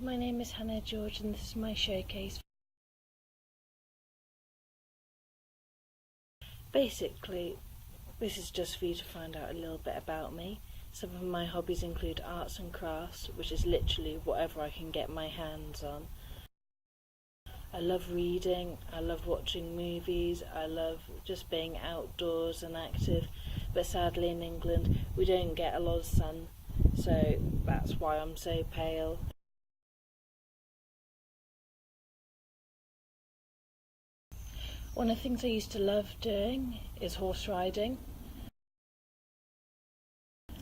my name is Hannah George and this is my showcase. Basically, this is just for you to find out a little bit about me. Some of my hobbies include arts and crafts, which is literally whatever I can get my hands on. I love reading, I love watching movies, I love just being outdoors and active, but sadly in England we don't get a lot of sun, so that's why I'm so pale. One of the things I used to love doing is horse riding.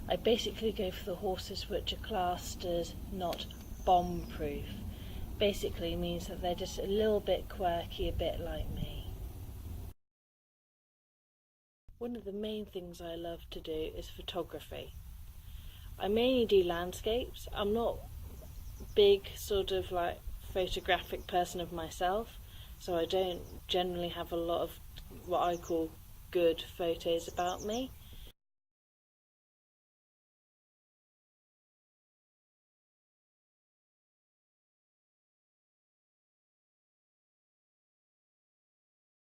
I basically go for the horses which are classed as not bomb-proof. Basically means that they're just a little bit quirky, a bit like me. One of the main things I love to do is photography. I mainly do landscapes. I'm not a big sort of like photographic person of myself, so I don't generally have a lot of what I call good photos about me.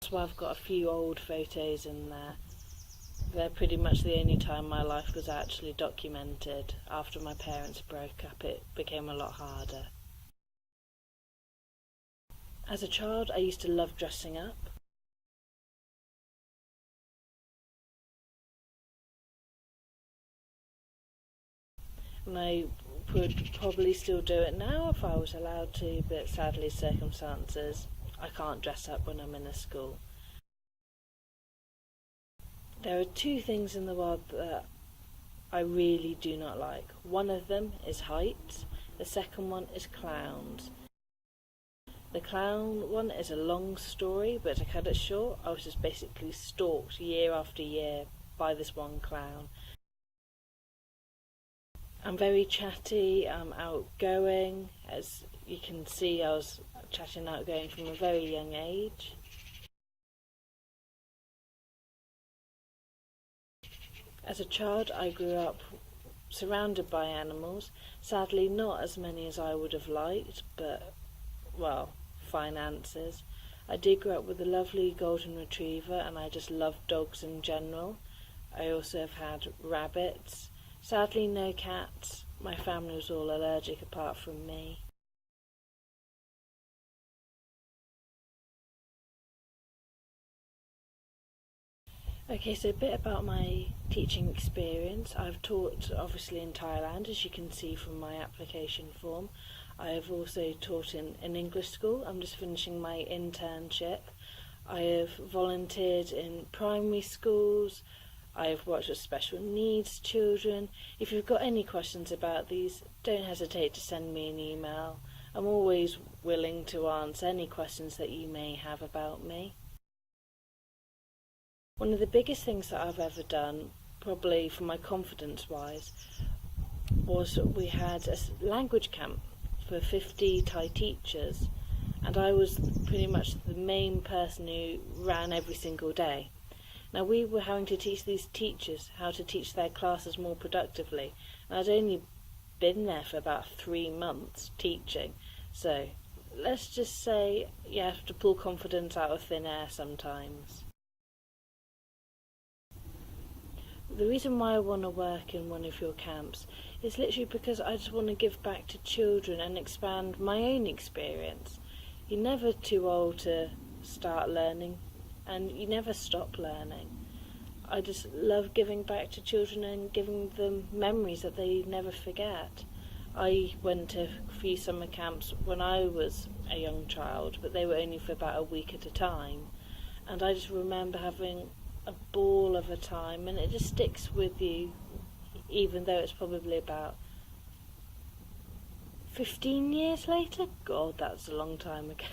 That's why I've got a few old photos in there. They're pretty much the only time my life was actually documented. After my parents broke up, it became a lot harder. As a child, I used to love dressing up. And I would probably still do it now if I was allowed to, but sadly circumstances, I can't dress up when I'm in a school. There are two things in the world that I really do not like. One of them is heights, the second one is clowns. The clown one is a long story, but to cut it short, I was just basically stalked year after year by this one clown. I'm very chatty, I'm outgoing. As you can see, I was chatty and outgoing from a very young age. As a child, I grew up surrounded by animals. Sadly, not as many as I would have liked, but, well, finances. I did grow up with a lovely golden retriever and I just love dogs in general. I also have had rabbits. Sadly, no cats. My family was all allergic apart from me. Okay, so a bit about my teaching experience. I've taught obviously in Thailand, as you can see from my application form. I have also taught in an English school. I'm just finishing my internship. I have volunteered in primary schools. I have worked with special needs children. If you've got any questions about these, don't hesitate to send me an email. I'm always willing to answer any questions that you may have about me. One of the biggest things that I've ever done, probably for my confidence wise, was we had a language camp for 50 Thai teachers, and I was pretty much the main person who ran every single day. Now we were having to teach these teachers how to teach their classes more productively, and I'd only been there for about 3 months teaching, so let's just say you have to pull confidence out of thin air sometimes. The reason why I want to work in one of your camps is literally because I just want to give back to children and expand my own experience. You're never too old to start learning, and you never stop learning. I just love giving back to children and giving them memories that they never forget. I went to a few summer camps when I was a young child, but they were only for about a week at a time, and I just remember having a ball of a time, and it just sticks with you even though it's probably about 15 years later. God, that's a long time ago.